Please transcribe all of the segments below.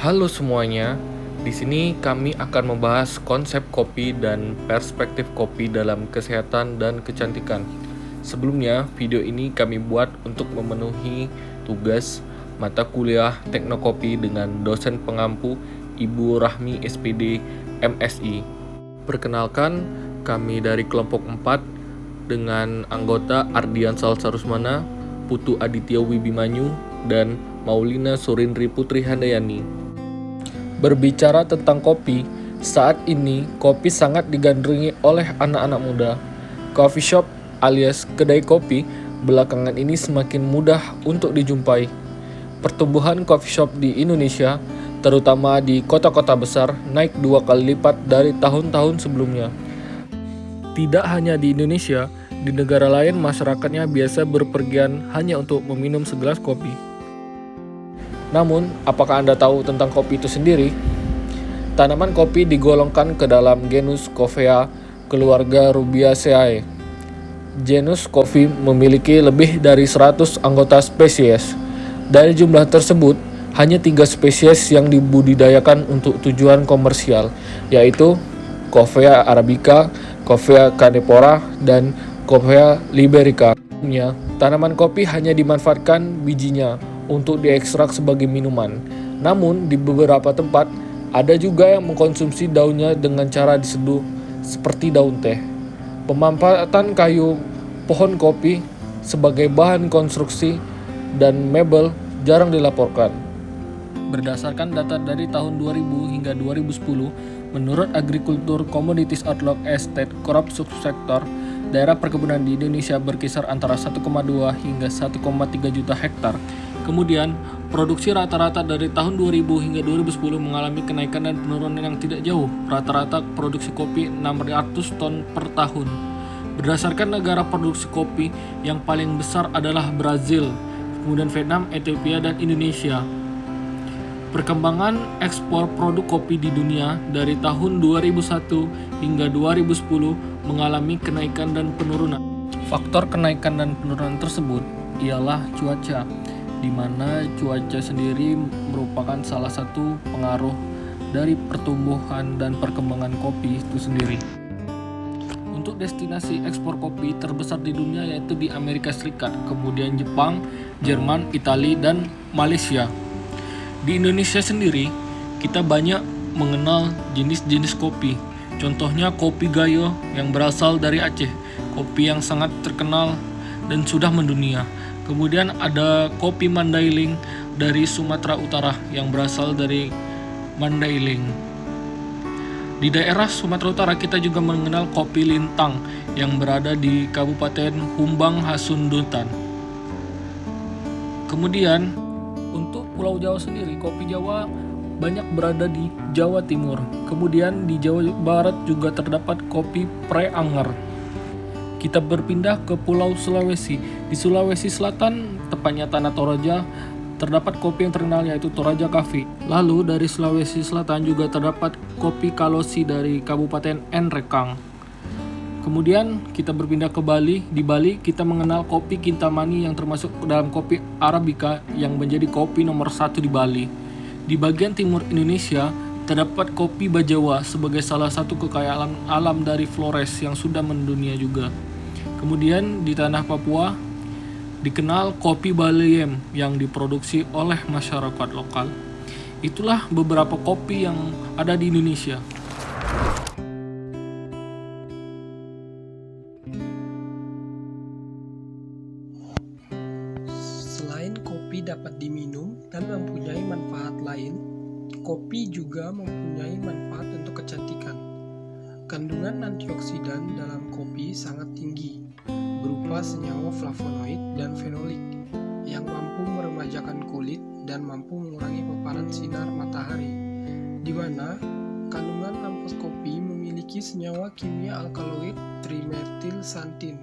Halo semuanya, di sini kami akan membahas konsep kopi dan perspektif kopi dalam kesehatan dan kecantikan. Sebelumnya, video ini kami buat untuk memenuhi tugas mata kuliah Teknokopi dengan dosen pengampu Ibu Rahmi SPD MSI. Perkenalkan, kami dari kelompok 4 dengan anggota Ardian Salsarusmana, Putu Aditya Wibimanyu, dan Maulina Surindri Putri Handayani. Berbicara tentang kopi, saat ini kopi sangat digandrungi oleh anak-anak muda. Coffee shop alias kedai kopi belakangan ini semakin mudah untuk dijumpai. Pertumbuhan coffee shop di Indonesia, terutama di kota-kota besar, naik 2 kali lipat dari tahun-tahun sebelumnya. Tidak hanya di Indonesia, di negara lain masyarakatnya biasa berpergian hanya untuk meminum segelas kopi. Namun, apakah Anda tahu tentang kopi itu sendiri? Tanaman kopi digolongkan ke dalam genus Coffea, keluarga Rubiaceae. Genus kopi memiliki lebih dari 100 anggota spesies. Dari jumlah tersebut, hanya 3 spesies yang dibudidayakan untuk tujuan komersial, yaitu Coffea arabica, Coffea canephora, dan Coffea liberica. Tanaman kopi hanya dimanfaatkan bijinya untuk diekstrak sebagai minuman. Namun, di beberapa tempat, ada juga yang mengkonsumsi daunnya dengan cara diseduh seperti daun teh. Pemanfaatan kayu pohon kopi sebagai bahan konstruksi dan mebel jarang dilaporkan. Berdasarkan data dari tahun 2000 hingga 2010, menurut Agriculture Commodities Outlook Estate Crop Subsector, daerah perkebunan di Indonesia berkisar antara 1,2 hingga 1,3 juta hektar. Kemudian, produksi rata-rata dari tahun 2000 hingga 2010 mengalami kenaikan dan penurunan yang tidak jauh. Rata-rata produksi kopi 600 ton per tahun. Berdasarkan negara produksi kopi, yang paling besar adalah Brazil, kemudian Vietnam, Ethiopia, dan Indonesia. Perkembangan ekspor produk kopi di dunia dari tahun 2001 hingga 2010 mengalami kenaikan dan penurunan. Faktor kenaikan dan penurunan tersebut ialah cuaca, di mana cuaca sendiri merupakan salah satu pengaruh dari pertumbuhan dan perkembangan kopi itu sendiri. Untuk destinasi ekspor kopi terbesar di dunia yaitu di Amerika Serikat, kemudian Jepang, Jerman, Italia, dan Malaysia. Di Indonesia sendiri, kita banyak mengenal jenis-jenis kopi. Contohnya kopi Gayo yang berasal dari Aceh, kopi yang sangat terkenal dan sudah mendunia. Kemudian ada kopi Mandailing dari Sumatera Utara yang berasal dari Mandailing. Di daerah Sumatera Utara kita juga mengenal kopi Lintang yang berada di Kabupaten Humbang Hasundutan. Kemudian untuk Pulau Jawa sendiri, kopi Jawa banyak berada di Jawa Timur. Kemudian di Jawa Barat juga terdapat kopi Preanger. Kita berpindah ke Pulau Sulawesi. Di Sulawesi Selatan, tepatnya Tanah Toraja, terdapat kopi yang terkenal yaitu Toraja Coffee. Lalu dari Sulawesi Selatan juga terdapat kopi Kalosi dari Kabupaten Nrekang. Kemudian kita berpindah ke Bali. Di Bali kita mengenal kopi Kintamani yang termasuk dalam kopi Arabica yang menjadi kopi nomor 1 di Bali. Di bagian timur Indonesia terdapat kopi Bajawa sebagai salah satu kekayaan alam dari Flores yang sudah mendunia juga. Kemudian di tanah Papua dikenal kopi Baliem yang diproduksi oleh masyarakat lokal. Itulah beberapa kopi yang ada di Indonesia. Selain kopi dapat diminum dan mempunyai manfaat lain, kopi juga mempunyai manfaat untuk kecantikan. Kandungan antioksidan dalam kopi sangat tinggi, berupa senyawa flavonoid dan fenolik yang mampu meremajakan kulit dan mampu mengurangi paparan sinar matahari, di mana kandungan ampas kopi memiliki senyawa kimia alkaloid trimetylxanthin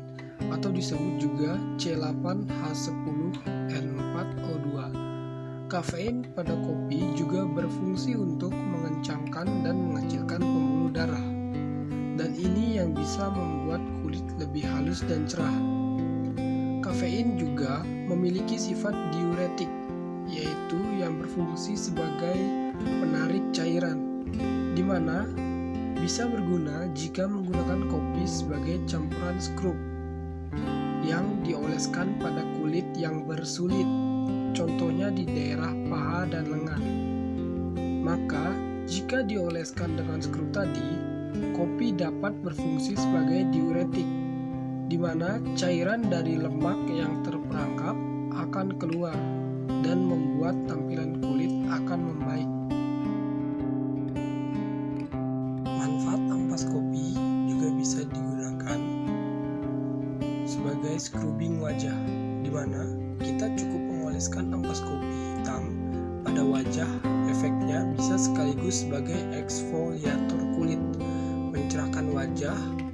atau disebut juga C8H10N4O2. Kafein pada kopi juga berfungsi untuk mengencangkan dan mengecilkan pembuluh darah. Dan ini yang bisa membuat kulit lebih halus dan cerah. Kafein juga memiliki sifat diuretik, yaitu yang berfungsi sebagai penarik cairan, di mana bisa berguna jika menggunakan kopi sebagai campuran skrup yang dioleskan pada kulit yang bersulit, contohnya di daerah paha dan lengan. Maka, jika dioleskan dengan skrup tadi, kopi dapat berfungsi sebagai diuretik, di mana cairan dari lemak yang terperangkap akan keluar dan membuat tampilan kulit akan membaik. Manfaat ampas kopi juga bisa digunakan sebagai scrubbing wajah, di mana kita cukup mengoleskan ampas kopi hitam pada wajah. Efeknya bisa sekaligus sebagai eksfoliator kulit, mencerahkan wajah,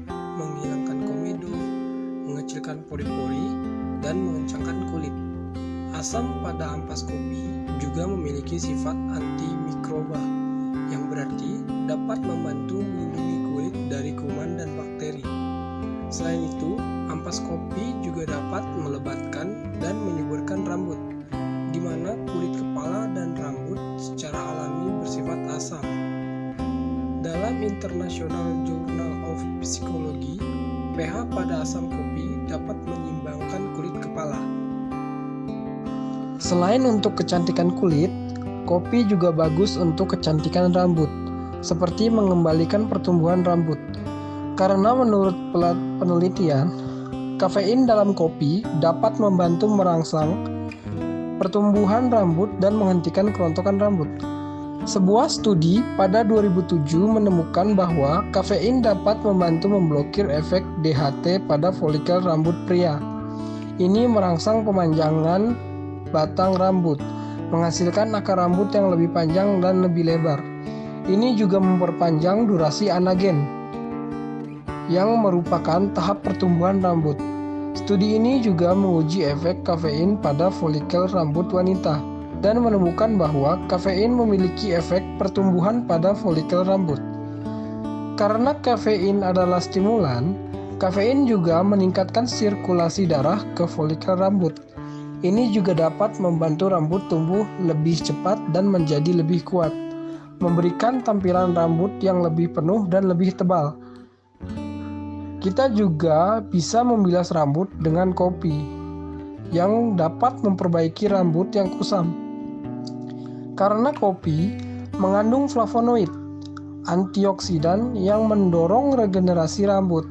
menghilangkan komedo, mengecilkan pori-pori, dan mengencangkan kulit. Asam pada ampas kopi juga memiliki sifat antimikroba, yang berarti dapat membantu melindungi kulit dari kuman dan bakteri. Selain itu, ampas kopi juga dapat melebatkan dan menyuburkan rambut, di mana kulit kepala dan rambut secara alami bersifat asam. Dalam International Journal of Psychology, pH pada asam kopi dapat menyeimbangkan kulit kepala. Selain untuk kecantikan kulit, kopi juga bagus untuk kecantikan rambut, seperti mengembalikan pertumbuhan rambut. Karena menurut penelitian, kafein dalam kopi dapat membantu merangsang pertumbuhan rambut dan menghentikan kerontokan rambut. Sebuah studi pada 2007 menemukan bahwa kafein dapat membantu memblokir efek DHT pada folikel rambut pria. Ini merangsang pemanjangan batang rambut, menghasilkan akar rambut yang lebih panjang dan lebih lebar. Ini juga memperpanjang durasi anagen, yang merupakan tahap pertumbuhan rambut. Studi ini juga menguji efek kafein pada folikel rambut wanita dan menemukan bahwa kafein memiliki efek pertumbuhan pada folikel rambut. Karena kafein adalah stimulan, kafein juga meningkatkan sirkulasi darah ke folikel rambut. Ini juga dapat membantu rambut tumbuh lebih cepat dan menjadi lebih kuat, memberikan tampilan rambut yang lebih penuh dan lebih tebal. Kita juga bisa membilas rambut dengan kopi, yang dapat memperbaiki rambut yang kusam. Karena kopi mengandung flavonoid, antioksidan yang mendorong regenerasi rambut.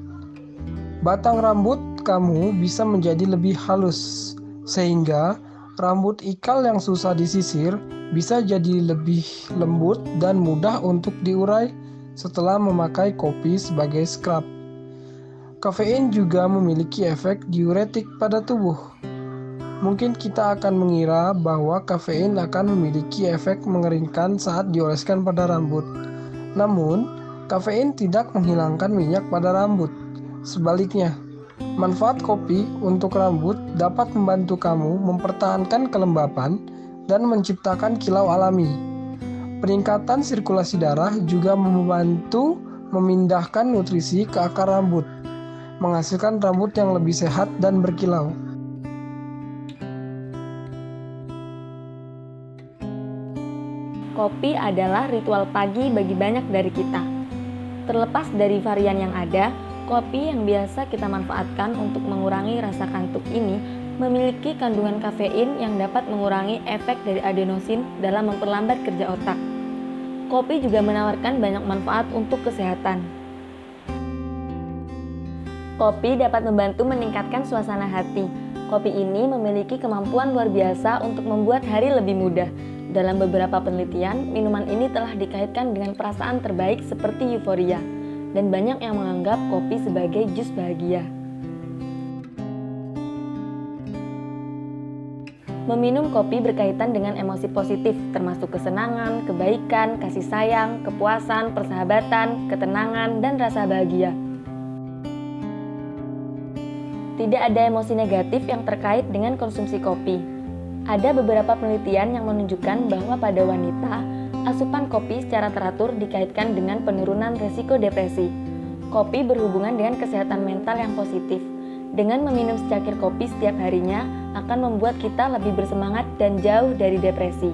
Batang rambut kamu bisa menjadi lebih halus, sehingga rambut ikal yang susah disisir bisa jadi lebih lembut dan mudah untuk diurai setelah memakai kopi sebagai scrub. Kafein juga memiliki efek diuretik pada tubuh. Mungkin kita akan mengira bahwa kafein akan memiliki efek mengeringkan saat dioleskan pada rambut. Namun, kafein tidak menghilangkan minyak pada rambut. Sebaliknya, manfaat kopi untuk rambut dapat membantu kamu mempertahankan kelembapan dan menciptakan kilau alami. Peningkatan sirkulasi darah juga membantu memindahkan nutrisi ke akar rambut, menghasilkan rambut yang lebih sehat dan berkilau. Kopi adalah ritual pagi bagi banyak dari kita. Terlepas dari varian yang ada, kopi yang biasa kita manfaatkan untuk mengurangi rasa kantuk ini memiliki kandungan kafein yang dapat mengurangi efek dari adenosin dalam memperlambat kerja otak. Kopi juga menawarkan banyak manfaat untuk kesehatan. Kopi dapat membantu meningkatkan suasana hati. Kopi ini memiliki kemampuan luar biasa untuk membuat hari lebih mudah. Dalam beberapa penelitian, minuman ini telah dikaitkan dengan perasaan terbaik seperti euforia, dan banyak yang menganggap kopi sebagai jus bahagia. Meminum kopi berkaitan dengan emosi positif, termasuk kesenangan, kebaikan, kasih sayang, kepuasan, persahabatan, ketenangan, dan rasa bahagia. Tidak ada emosi negatif yang terkait dengan konsumsi kopi. Ada beberapa penelitian yang menunjukkan bahwa pada wanita, asupan kopi secara teratur dikaitkan dengan penurunan risiko depresi. Kopi berhubungan dengan kesehatan mental yang positif. Dengan meminum secangkir kopi setiap harinya akan membuat kita lebih bersemangat dan jauh dari depresi.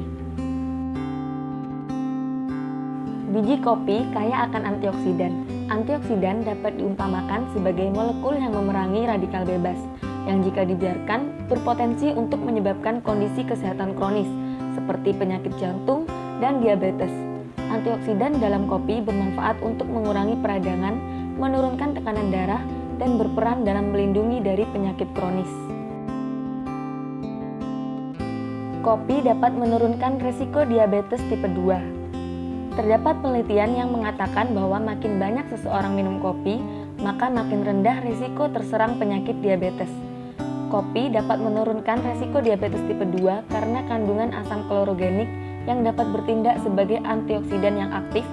Biji kopi kaya akan antioksidan. Antioksidan dapat diumpamakan sebagai molekul yang memerangi radikal bebas, yang jika dibiarkan berpotensi untuk menyebabkan kondisi kesehatan kronis, seperti penyakit jantung dan diabetes. Antioksidan dalam kopi bermanfaat untuk mengurangi peradangan, menurunkan tekanan darah, dan berperan dalam melindungi dari penyakit kronis. Kopi dapat menurunkan risiko diabetes tipe 2. Terdapat penelitian yang mengatakan bahwa makin banyak seseorang minum kopi, maka makin rendah risiko terserang penyakit diabetes. Kopi dapat menurunkan risiko diabetes tipe 2 karena kandungan asam klorogenik yang dapat bertindak sebagai antioksidan yang aktif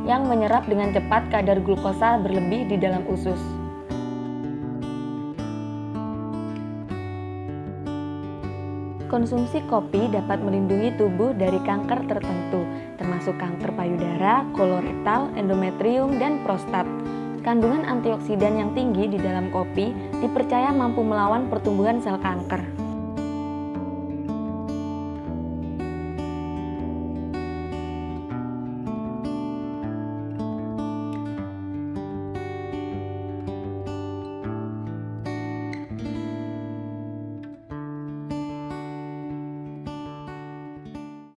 yang menyerap dengan cepat kadar glukosa berlebih di dalam usus. Konsumsi kopi dapat melindungi tubuh dari kanker tertentu, termasuk kanker payudara, kolorektal, endometrium, dan prostat. Kandungan antioksidan yang tinggi di dalam kopi dipercaya mampu melawan pertumbuhan sel kanker.